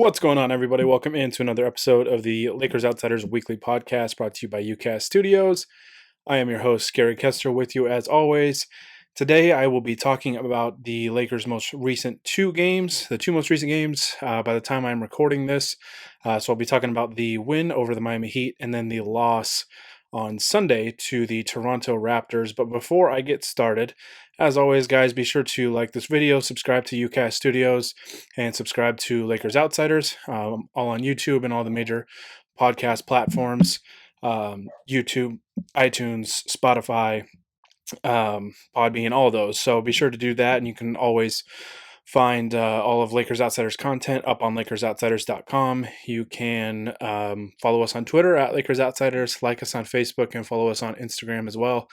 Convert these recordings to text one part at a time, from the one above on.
What's going on, everybody? Welcome into another episode of the Lakers Outsiders Weekly Podcast brought to you by UCast Studios. I am your host, Gary Kester, with you as always. Today, I will be talking about the Lakers' most recent the two most recent games by the time I'm recording this. So I'll be talking about the win over the Miami Heat and then the loss on Sunday to the Toronto Raptors. But before I get started, as always, guys, be sure to like this video, subscribe to UCast Studios, and subscribe to Lakers Outsiders, all on YouTube and all the major podcast platforms, YouTube, iTunes, Spotify, Podbean, all those. So be sure to do that, and you can always find all of Lakers Outsiders content up on LakersOutsiders.com. You can follow us on Twitter at Lakers Outsiders, like us on Facebook, and follow us on Instagram as well.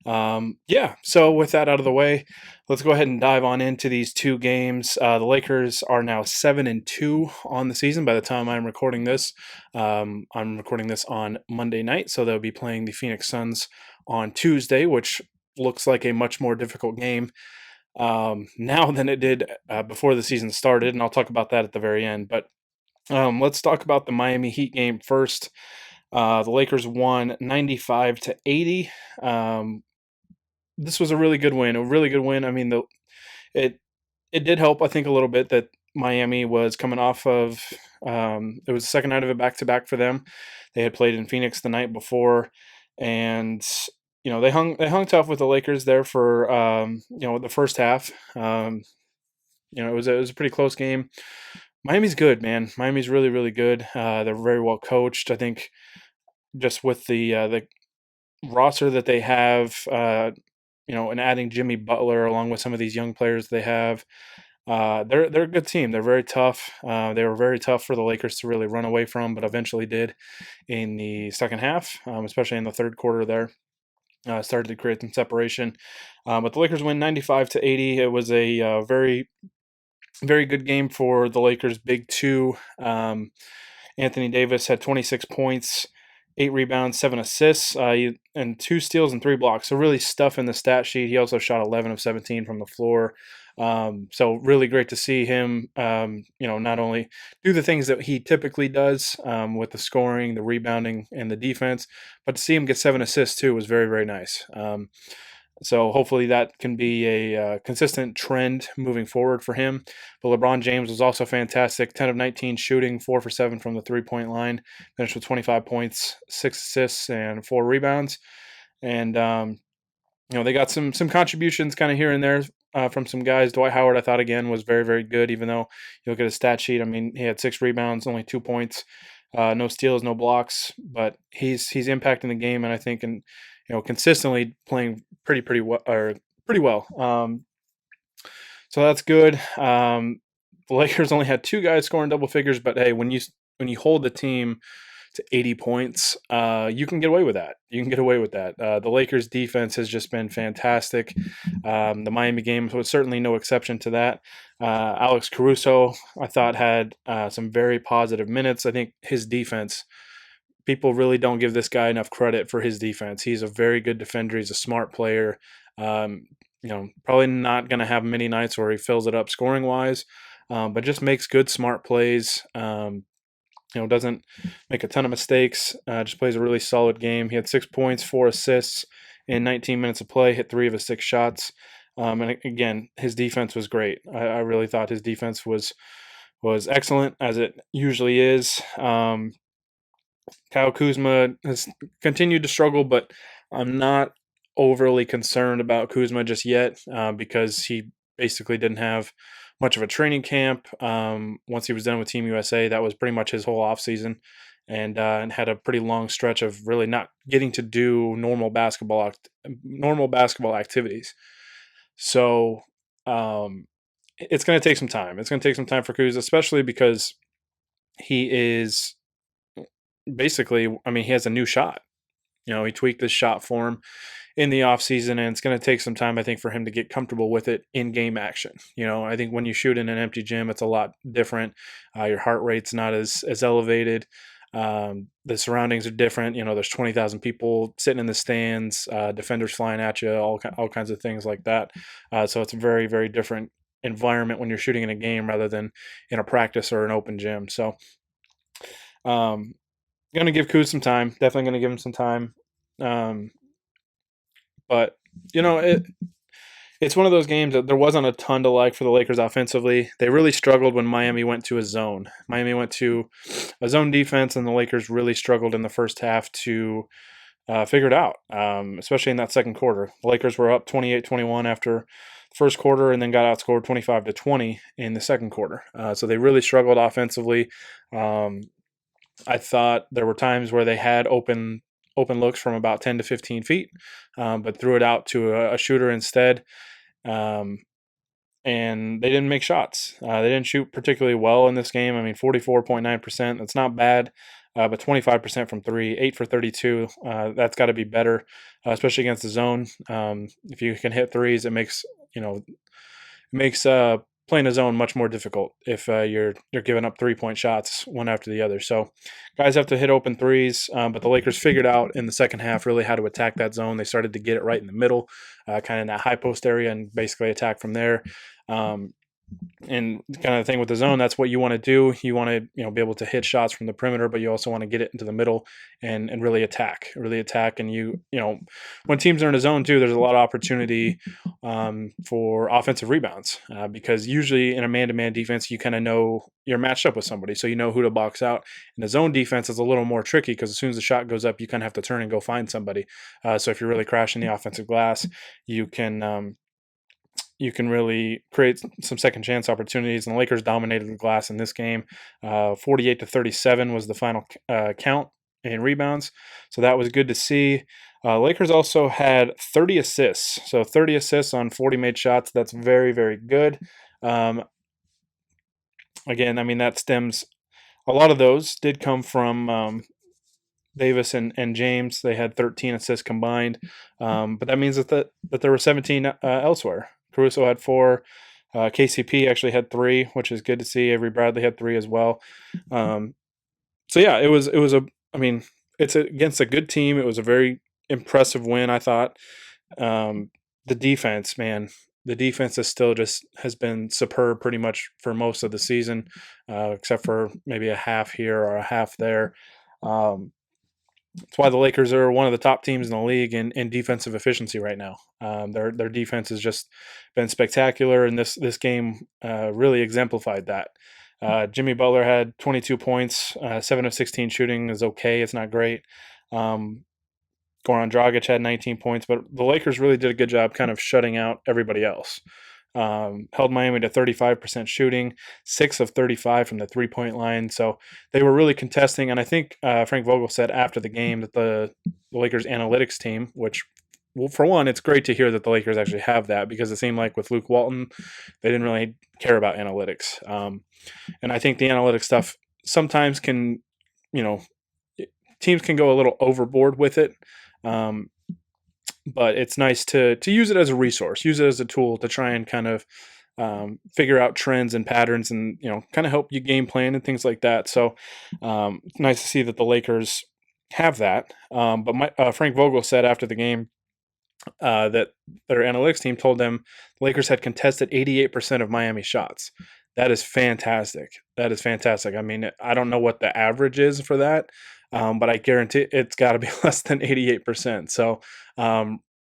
So with that out of the way, let's go ahead and dive on into these two games. The Lakers are now 7-2 on the season by the time I'm recording this. I'm recording this on Monday night, so they'll be playing the Phoenix Suns on Tuesday, which looks like a much more difficult game now than it did before the season started, and I'll talk about that at the very end. But let's talk about the Miami Heat game first. The Lakers won 95-80. This was a really good win. A really good win. I mean, it it did help, I think, a little bit that Miami was coming off of. It was the second night of a back-to-back for them. They had played in Phoenix the night before, and they hung tough with the Lakers there for the first half. It was a pretty close game. Miami's good, man. Miami's really, really good. They're very well coached. I think just with the roster that they have, and adding Jimmy Butler along with some of these young players they have, they're a good team. They're very tough. They were very tough for the Lakers to really run away from, but eventually did in the second half, especially in the third quarter there. Started to create some separation. But the Lakers win 95-80. It was a very, very good game for the Lakers' big two. Anthony Davis had 26 points, 8 rebounds, 7 assists, and 2 steals and 3 blocks. So really stuffing the stat sheet. He also shot 11 of 17 from the floor. So really great to see him, not only do the things that he typically does with the scoring, the rebounding, and the defense, but to see him get 7 assists too was very, very nice. So hopefully that can be a consistent trend moving forward for him. But LeBron James was also fantastic. 10 of 19 shooting, 4 for 7 from the three-point line. Finished with 25 points, 6 assists, and 4 rebounds. And, they got some contributions kind of here and there from some guys. Dwight Howard, I thought, again, was very, very good, even though you look at his stat sheet. I mean, he had 6 rebounds, only 2 points, no steals, no blocks. But he's impacting the game, and I think consistently playing pretty well. So that's good. The Lakers only had 2 guys scoring double figures, but hey, when you hold the team to 80 points, you can get away with that. The Lakers defense has just been fantastic. The Miami game was certainly no exception to that. Alex Caruso, I thought, had some very positive minutes. I think his defense, people really don't give this guy enough credit for his defense. He's a very good defender. He's a smart player. Probably not going to have many nights where he fills it up scoring wise, but just makes good, smart plays. Doesn't make a ton of mistakes. Just plays a really solid game. He had 6 points, 4 assists in 19 minutes of play. Hit 3 of his 6 shots. And again, his defense was great. I really thought his defense was excellent, as it usually is. Kyle Kuzma has continued to struggle, but I'm not overly concerned about Kuzma just yet because he basically didn't have much of a training camp. Once he was done with Team USA, that was pretty much his whole offseason, and had a pretty long stretch of really not getting to do normal basketball activities. So it's going to take some time. It's going to take some time for Kuzma, especially because he is basically, I mean, he has a new shot. He tweaked his shot form in the offseason, and it's going to take some time, I think, for him to get comfortable with it in game action. I think when you shoot in an empty gym, it's a lot different. Your heart rate's not as elevated. The surroundings are different. There's 20,000 people sitting in the stands, defenders flying at you, all kinds of things like that. So it's a very, very different environment when you're shooting in a game rather than in a practice or an open gym. So, um, going to give Kuz some time. Definitely going to give him some time. Um, but you know, it's one of those games that there wasn't a ton to like for the Lakers offensively. They really struggled when Miami went to a zone. Miami went to a zone defense, and the Lakers really struggled in the first half to figure it out, especially in that second quarter. The Lakers were up 28-21 after first quarter and then got outscored 25-20 in the second quarter. So they really struggled offensively. Um, I thought there were times where they had open looks from about 10 to 15 feet, but threw it out to a shooter instead. Um, and they didn't make shots. They didn't shoot particularly well in this game. I mean, 44.9%. That's not bad, but 25% from three, 8 for 32. That's got to be better, especially against the zone. If you can hit threes, it makes makes playing a zone much more difficult if you're giving up 3-point shots one after the other. So guys have to hit open threes, but the Lakers figured out in the second half really how to attack that zone. They started to get it right in the middle, kind of in that high post area, and basically attack from there. Um, and kind of the thing with the zone, that's what you want to do. You want to be able to hit shots from the perimeter, but you also want to get it into the middle and really attack. And when teams are in a zone too, there's a lot of opportunity for offensive rebounds because usually in a man-to-man defense, you kind of know you're matched up with somebody, so you know who to box out. In a zone defense, it's a little more tricky because as soon as the shot goes up, you kind of have to turn and go find somebody. So if you're really crashing the offensive glass, you can really create some second chance opportunities. And the Lakers dominated the glass in this game. 48-37 was the final count in rebounds. So that was good to see. Lakers also had 30 assists. So 30 assists on 40 made shots. That's very, very good. Again, I mean, that stems, a lot of those did come from Davis and James. They had 13 assists combined, but that means that there were 17 elsewhere. Caruso had 4. KCP actually had 3, which is good to see. Avery Bradley had 3 as well. So yeah, it was a. I mean, against a good team. It was a very impressive win, I thought. The defense, man, the defense is still just has been superb pretty much for most of the season, except for maybe a half here or a half there. That's why the Lakers are one of the top teams in the league in defensive efficiency right now. Their defense has just been spectacular, and this game really exemplified that. Jimmy Butler had 22 points, 7 of 16 shooting is okay. It's not great. Goran Dragic had 19 points, but the Lakers really did a good job kind of shutting out everybody else. Held Miami to 35% shooting, 6 of 35 from the 3-point line. So they were really contesting. And I think Frank Vogel said after the game that the Lakers analytics team, which, well, for one, it's great to hear that the Lakers actually have that because it seemed like with Luke Walton, they didn't really care about analytics. And I think the analytics stuff sometimes can, you know, teams can go a little overboard with it. But it's nice to use it as a resource, use it as a tool to try and kind of figure out trends and patterns, and kind of help you game plan and things like that. So it's nice to see that the Lakers have that. But Frank Vogel said after the game that their analytics team told them the Lakers had contested 88% of Miami shots. That is fantastic. That is fantastic. I mean, I don't know what the average is for that, but I guarantee it's got to be less than 88%. So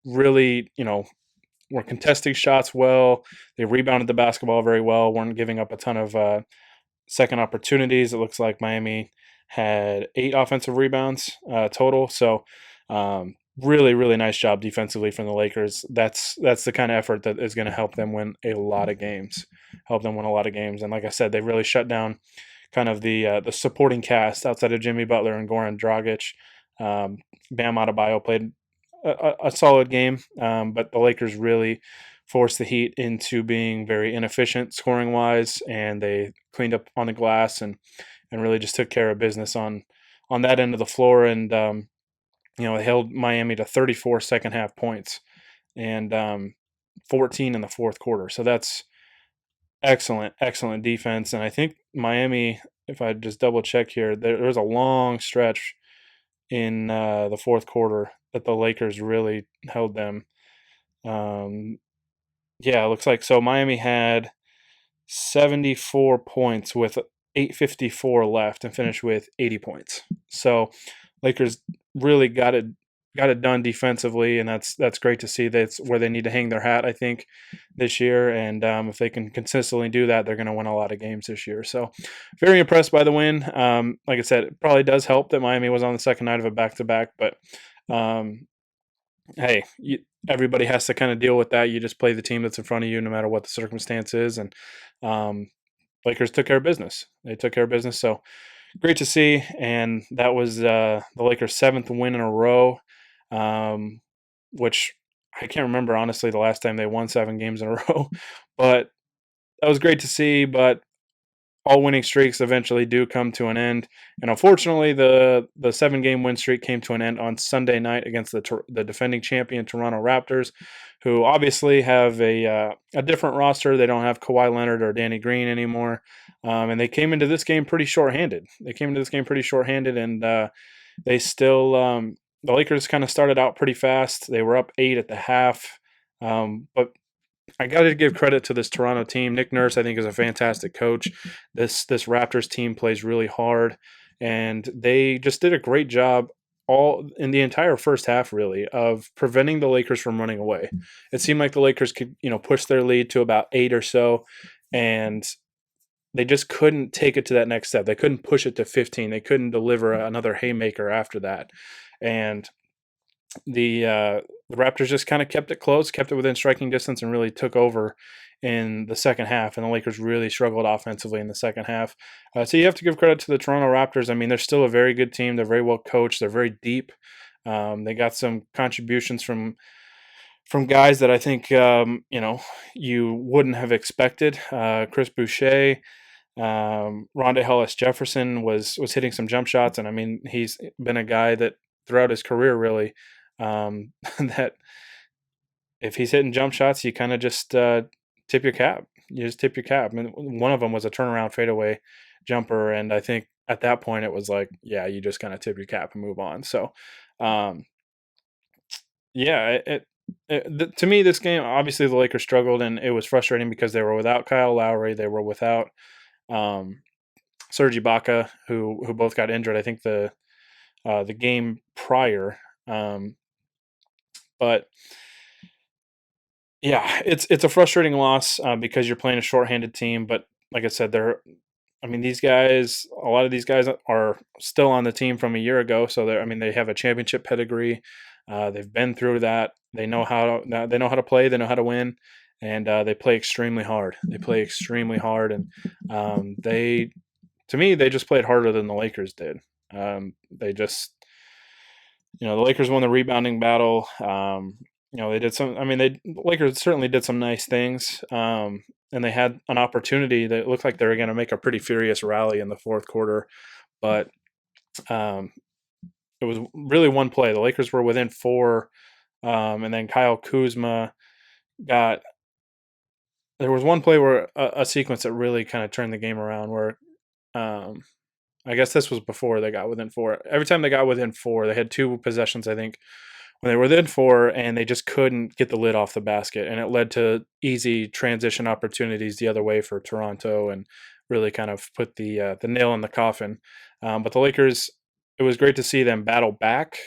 really, we're contesting shots well. They rebounded the basketball very well. Weren't giving up a ton of second opportunities. It looks like Miami had 8 offensive rebounds total. So really, really nice job defensively from the Lakers. That's the kind of effort that is going to help them win a lot of games. And like I said, they really shut down kind of the supporting cast outside of Jimmy Butler and Goran Dragic. Bam Adebayo played a solid game, but the Lakers really forced the Heat into being very inefficient scoring wise, and they cleaned up on the glass and really just took care of business on that end of the floor. And they held Miami to 34 second half points and 14 in the fourth quarter. So that's excellent defense. And I think Miami, if I just double check here, there's a long stretch in the fourth quarter that the Lakers really held them. Yeah, it looks like so. Miami had 74 points with 8:54 left and finished with 80 points. So Lakers really got it done defensively, and that's great to see. That's where they need to hang their hat, I think, this year. And if they can consistently do that, they're going to win a lot of games this year. So very impressed by the win. Like I said, it probably does help that Miami was on the second night of a back-to-back, but um, hey, everybody has to kind of deal with that. You just play the team that's in front of you, no matter what the circumstance is. And um, Lakers took care of business. They took care of business. So great to see. And that was the Lakers' seventh win in a row, um, which I can't remember, honestly, the last time they won 7 games in a row. But that was great to see. But all winning streaks eventually do come to an end, and unfortunately, the 7 game win streak came to an end on Sunday night against the defending champion Toronto Raptors, who obviously have a different roster. They don't have Kawhi Leonard or Danny Green anymore, and they came into this game pretty shorthanded. And they still the Lakers kind of started out pretty fast. They were up 8 at the half, but I got to give credit to this Toronto team. Nick Nurse, I think, is a fantastic coach. This Raptors team plays really hard, and they just did a great job all in the entire first half, really, of preventing the Lakers from running away. It seemed like the Lakers could, push their lead to about 8 or so, and they just couldn't take it to that next step. They couldn't push it to 15. They couldn't deliver another haymaker after that, and the Raptors just kind of kept it close, kept it within striking distance, and really took over in the second half. And the Lakers really struggled offensively in the second half. So you have to give credit to the Toronto Raptors. I mean, they're still a very good team. They're very well coached. They're very deep. They got some contributions from guys that I think you wouldn't have expected. Chris Boucher. Rondé Hollis Jefferson was hitting some jump shots, and I mean he's been a guy that throughout his career really that if he's hitting jump shots, you kind of just tip your cap. You just tip your cap. I mean, one of them was a turnaround fadeaway jumper, and I think at that point it was like, yeah, you just kind of tip your cap and move on. So, um, yeah, to me, this game obviously the Lakers struggled, and it was frustrating because they were without Kyle Lowry, they were without um, Serge Ibaka, who both got injured. I think the game prior. But yeah, it's a frustrating loss because you're playing a shorthanded team. But like I said, I mean, a lot of these guys are still on the team from a year ago. So I mean, they have a championship pedigree. They've been through that. They know how to play. They know how to win, and they play extremely hard. They play extremely hard, and to me, they just played harder than the Lakers did. They just the Lakers won the rebounding battle. They did some. I mean, the Lakers certainly did some nice things, and they had an opportunity that looked like they were going to make a pretty furious rally in the fourth quarter, but um, it was really one play. The Lakers were within 4, and then Kyle Kuzma got. There was one play where a sequence that really kind of turned the game around. Where I guess this was before they got within 4. Every time they got within 4, they had 2 possessions, I think, when they were within 4, and they just couldn't get the lid off the basket. And it led to easy transition opportunities the other way for Toronto and really kind of put the nail in the coffin. But the Lakers, it was great to see them battle back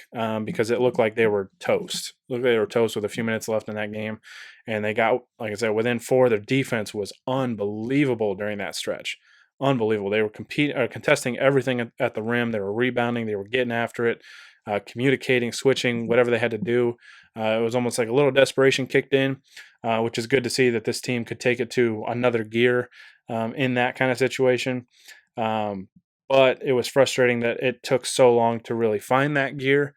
because it looked like they were toast. It looked like they were toast with a few minutes left in that game. And they got, like I said, within 4. Their defense was unbelievable during that stretch. Unbelievable. They were contesting everything at the rim. They were rebounding. They were getting after it, communicating, switching, whatever they had to do. It was almost like a little desperation kicked in, which is good to see that this team could take it to another gear in that kind of situation. But it was frustrating that it took so long to really find that gear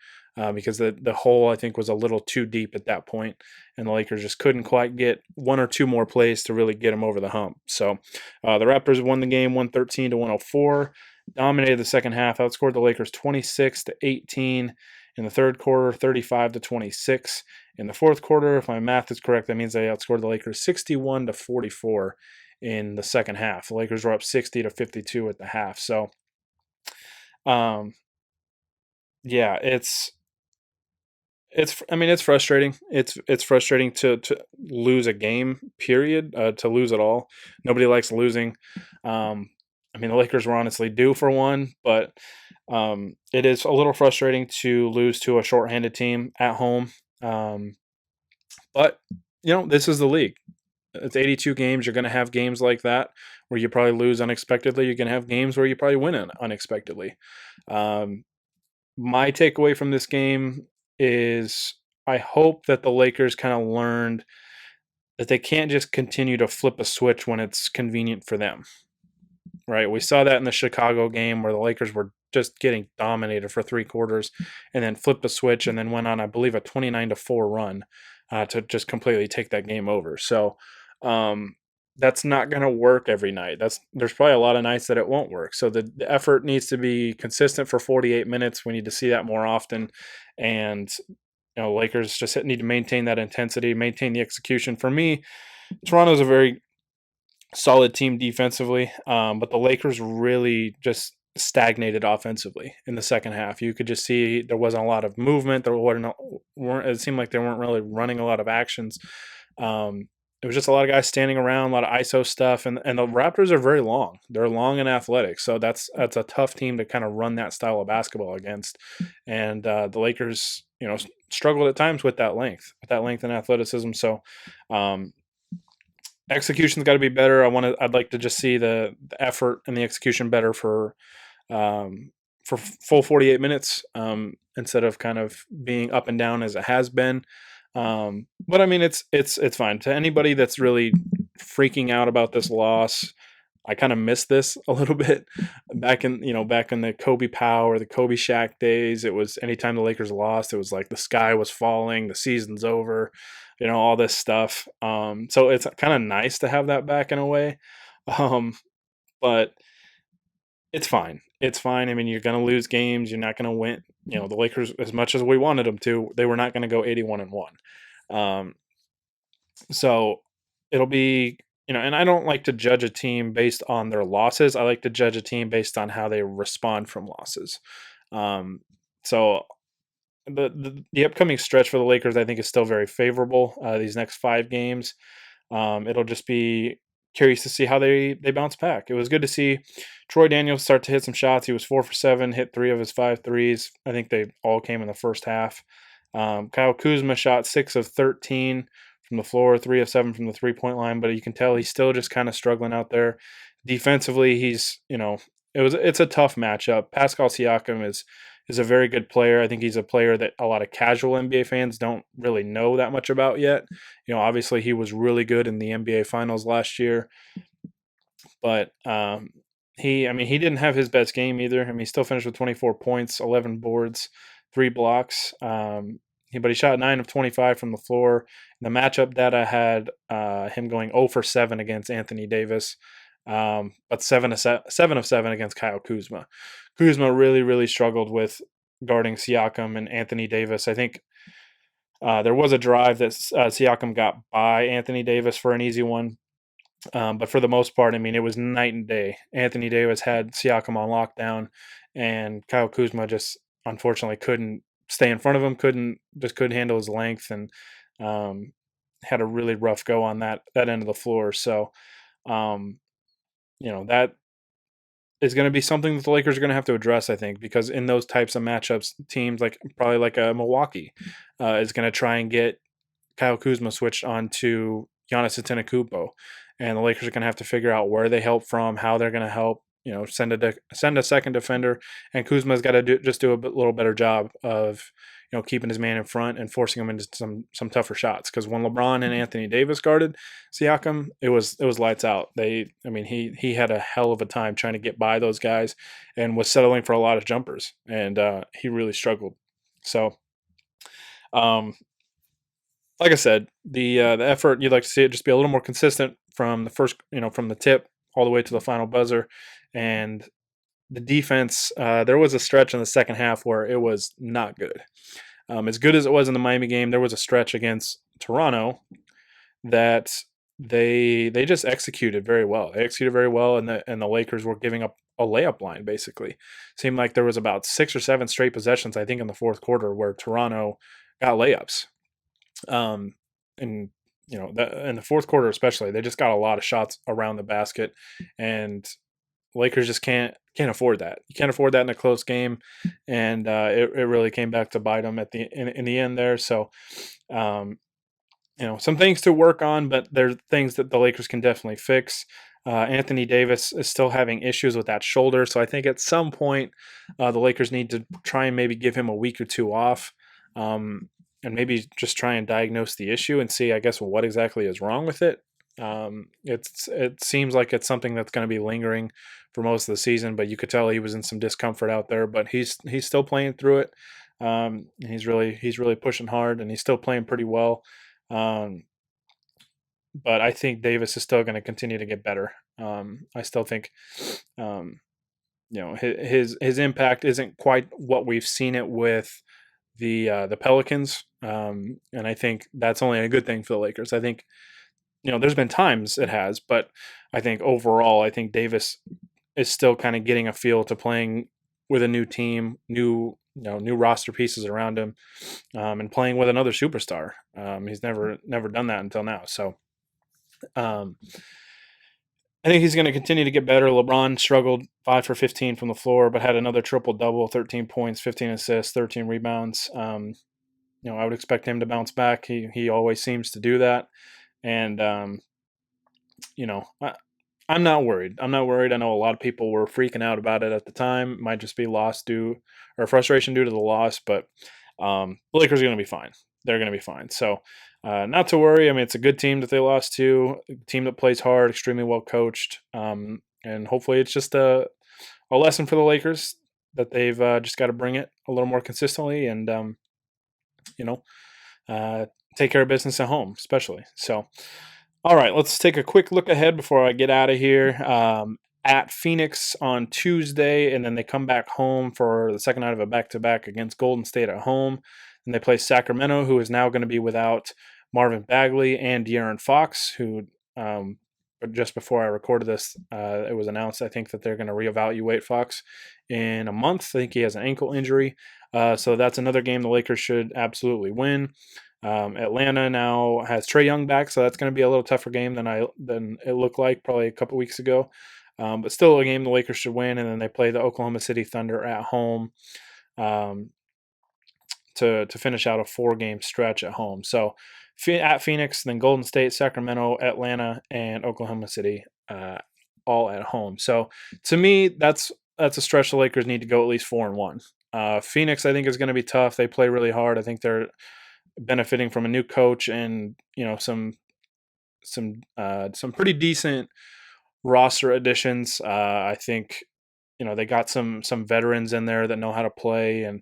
because the hole, I think, was a little too deep at that point, and the Lakers just couldn't quite get 1 or 2 more plays to really get them over the hump. So the Raptors won the game 113-104, dominated the second half, outscored the Lakers 26-18 in the third quarter, 35-26 in the fourth quarter. If my math is correct, that means they outscored the Lakers 61-44 in the second half. The Lakers were up 60-52 at the half. So, yeah, I mean, it's frustrating. It's frustrating to lose a game, period, to lose it all. Nobody likes losing. Um, I mean, the Lakers were honestly due for one, but it is a little frustrating to lose to a shorthanded team at home. Um, but this is the league. It's 82 games. You're going to have games like that where you probably lose unexpectedly. You're going to have games where you probably win unexpectedly. Um, my takeaway from this game is I hope that the Lakers kind of learned that they can't just continue to flip a switch when it's convenient for them. Right? We saw that in the Chicago game where the Lakers were just getting dominated for 3 quarters and then flipped the switch and then went on, I believe, a 29-4 run to just completely take that game over. So um, that's not going to work every night. There's probably a lot of nights that it won't work. So the effort needs to be consistent for 48 minutes. We need to see that more often. And Lakers just need to maintain that intensity, maintain the execution. For me, Toronto's a very solid team defensively, but the Lakers really just stagnated offensively in the second half. You could just see there wasn't a lot of movement. Weren't it seemed like they weren't really running a lot of actions. It was just a lot of guys standing around, a lot of ISO stuff, and the Raptors are very long. They're long and athletic, so that's a tough team to kind of run that style of basketball against. And the Lakers, struggled at times with that length and athleticism. So execution's got to be better. I'd like to just see the effort and the execution better for full 48 minutes instead of kind of being up and down as it has been. But I mean, it's fine. To anybody that's really freaking out about this loss, I kind of miss this a little bit back in the Kobe Powell or the Kobe Shaq days. It was anytime the Lakers lost, it was like the sky was falling, the season's over, all this stuff. So it's kind of nice to have that back in a way. Um, but it's fine. It's fine. I mean, you're going to lose games. You're not going to win. The Lakers, as much as we wanted them to, they were not going to go 81-1. So it'll be, and I don't like to judge a team based on their losses. I like to judge a team based on how they respond from losses. So the upcoming stretch for the Lakers, I think, is still very favorable. These next 5 games, it'll just be curious to see how they bounce back. It was good to see Troy Daniels start to hit some shots. He was 4 for 7, hit 3 of his 5 threes. I think they all came in the first half. Kyle Kuzma shot 6 of 13 from the floor, 3 of 7 from the 3-point line, but you can tell he's still just kind of struggling out there. Defensively, it's a tough matchup. Pascal Siakam is a very good player. I think he's a player that a lot of casual NBA fans don't really know that much about yet. Obviously he was really good in the NBA Finals last year, but he didn't have his best game either. I mean, he still finished with 24 points, 11 boards, 3 blocks. But he shot 9 of 25 from the floor. In the matchup data had him going 0 for 7 against Anthony Davis, but 7 of 7 against Kyle Kuzma. Kuzma really, really struggled with guarding Siakam and Anthony Davis. I think there was a drive that Siakam got by Anthony Davis for an easy one. But for the most part, I mean, it was night and day. Anthony Davis had Siakam on lockdown, and Kyle Kuzma just unfortunately couldn't stay in front of him, couldn't handle his length, and had a really rough go on that end of the floor. So, that is going to be something that the Lakers are going to have to address, I think, because in those types of matchups, teams probably like a Milwaukee is going to try and get Kyle Kuzma switched on to Giannis Antetokounmpo, and the Lakers are going to have to figure out where they help from, how they're going to help. Send a second defender, and Kuzma's got to do a little better job of keeping his man in front and forcing him into some tougher shots. Because when LeBron and Anthony Davis guarded Siakam, it was lights out. He had a hell of a time trying to get by those guys, and was settling for a lot of jumpers, and he really struggled. So, like I said, the effort, you'd like to see it just be a little more consistent from the first, from the tip all the way to the final buzzer. And the defense, there was a stretch in the second half where it was not good. As good as it was in the Miami game, there was a stretch against Toronto that they just executed very well. They executed very well, and the Lakers were giving up a layup line, basically. Seemed like there was about 6 or 7 straight possessions, I think, in the fourth quarter where Toronto got layups. Um, and in the fourth quarter especially, they just got a lot of shots around the basket, and Lakers just can't afford that. You can't afford that in a close game, and it really came back to bite them in the end there. So, um, some things to work on, but there's things that the Lakers can definitely fix. Anthony Davis is still having issues with that shoulder, so I think at some point the Lakers need to try and maybe give him a week or two off, and maybe just try and diagnose the issue and see, I guess, what exactly is wrong with it. It seems like it's something that's going to be lingering for most of the season, but you could tell he was in some discomfort out there. But he's still playing through it. He's really pushing hard, and he's still playing pretty well. Um, but I think Davis is still going to continue to get better. I still think, um, his impact isn't quite what we've seen it with the Pelicans, and I think that's only a good thing for the Lakers. I think there's been times it has, but I think overall, I think Davis is still kind of getting a feel to playing with a new team, new roster pieces around him, and playing with another superstar. He's never done that until now. So um, I think he's going to continue to get better. LeBron struggled 5 for 15 from the floor, but had another triple double, 13 points, 15 assists, 13 rebounds. I would expect him to bounce back. He always seems to do that, and you know, I, I'm not worried. I'm not worried. I know a lot of people were freaking out about it at the time. It might just be loss due or frustration due to the loss, but the Lakers are going to be fine. They're going to be fine. So, not to worry. I mean, it's a good team that they lost to, a team that plays hard, extremely well coached, and hopefully it's just a lesson for the Lakers that they've just got to bring it a little more consistently and you know uh, take care of business at home, especially. So. All right, let's take a quick look ahead before I get out of here. At Phoenix on Tuesday, and then they come back home for the second night of a back-to-back against Golden State at home. And they play Sacramento, who is now going to be without Marvin Bagley and De'Aaron Fox, who just before I recorded this, it was announced, I think, that they're going to reevaluate Fox in a month. I think he has an ankle injury. So that's another game the Lakers should absolutely win. Atlanta now has Trae Young back, so that's going to be a little tougher game than it looked like probably a couple weeks ago. But still a game the Lakers should win, and then they play the Oklahoma City Thunder at home um, to finish out a 4-game stretch at home. So at Phoenix, then Golden State, Sacramento, Atlanta, and Oklahoma City, all at home. So to me, that's a stretch the Lakers need to go at least 4-1. Phoenix, I think, is going to be tough. They play really hard. I think they're benefiting from a new coach and some pretty decent roster additions. I think they got some veterans in there that know how to play, and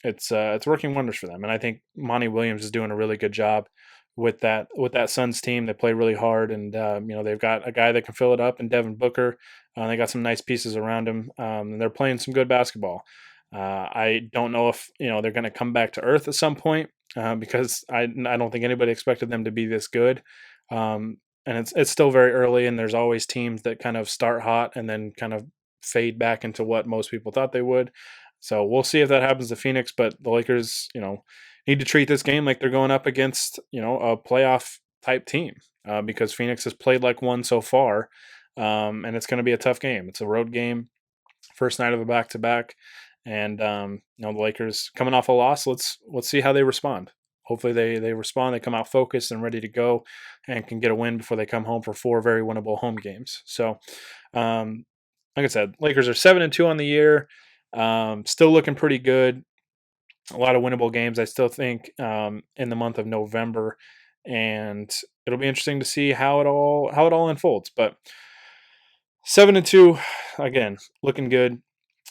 it's working wonders for them. And I think Monty Williams is doing a really good job with that Suns team. They play really hard, and they've got a guy that can fill it up in Devin Booker. They got some nice pieces around him, and they're playing some good basketball. I don't know if they're going to come back to earth at some point because I don't think anybody expected them to be this good. And it's still very early, and there's always teams that kind of start hot and then kind of fade back into what most people thought they would. So we'll see if that happens to Phoenix. But the Lakers, need to treat this game like they're going up against a playoff type team because Phoenix has played like one so far, and it's going to be a tough game. It's a road game, first night of a back to back. And the Lakers coming off a loss, let's see how they respond. Hopefully they respond. They come out focused and ready to go, and can get a win before they come home for 4 very winnable home games. So, like I said, Lakers are 7-2 on the year, still looking pretty good. A lot of winnable games, I still think, in the month of November, and it'll be interesting to see how it all unfolds. But 7-2, again, looking good.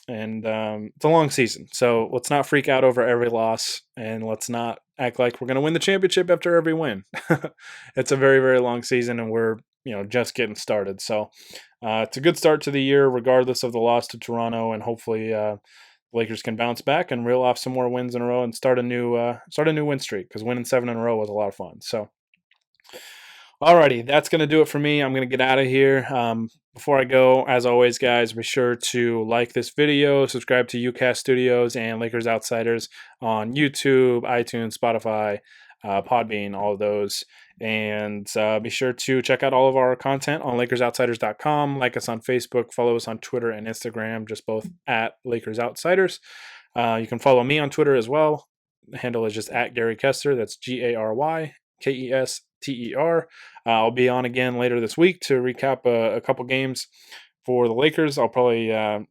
And it's a long season, so let's not freak out over every loss, and let's not act like we're going to win the championship after every win. It's a very, very long season, and we're just getting started. So it's a good start to the year, regardless of the loss to Toronto, and hopefully Lakers can bounce back and reel off some more wins in a row and start a new win streak, because winning 7 in a row was a lot of fun. So. Alrighty, that's going to do it for me. I'm going to get out of here. Before I go, as always, guys, be sure to like this video, subscribe to UCast Studios and Lakers Outsiders on YouTube, iTunes, Spotify, Podbean, all of those. And be sure to check out all of our content on LakersOutsiders.com. Like us on Facebook, follow us on Twitter and Instagram, just both at Lakers Outsiders. You can follow me on Twitter as well. The handle is just at Gary Kester. That's GaryKester. I'll be on again later this week to recap a couple games for the Lakers. I'll probably I'm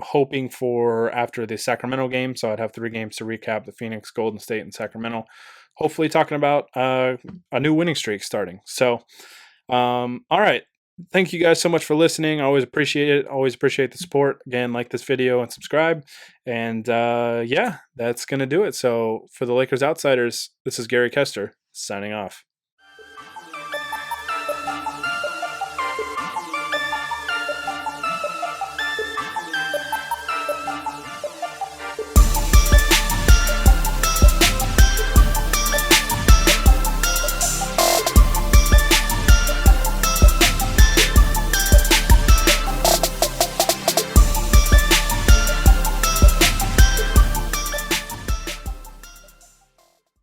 hoping for after the Sacramento game, so I'd have 3 games to recap: the Phoenix, Golden State, and Sacramento. Hopefully, talking about a new winning streak starting. So, all right. Thank you guys so much for listening. I always appreciate it. Always appreciate the support. Again, like this video and subscribe. And yeah, that's going to do it. So for the Lakers Outsiders, this is Gary Kester signing off.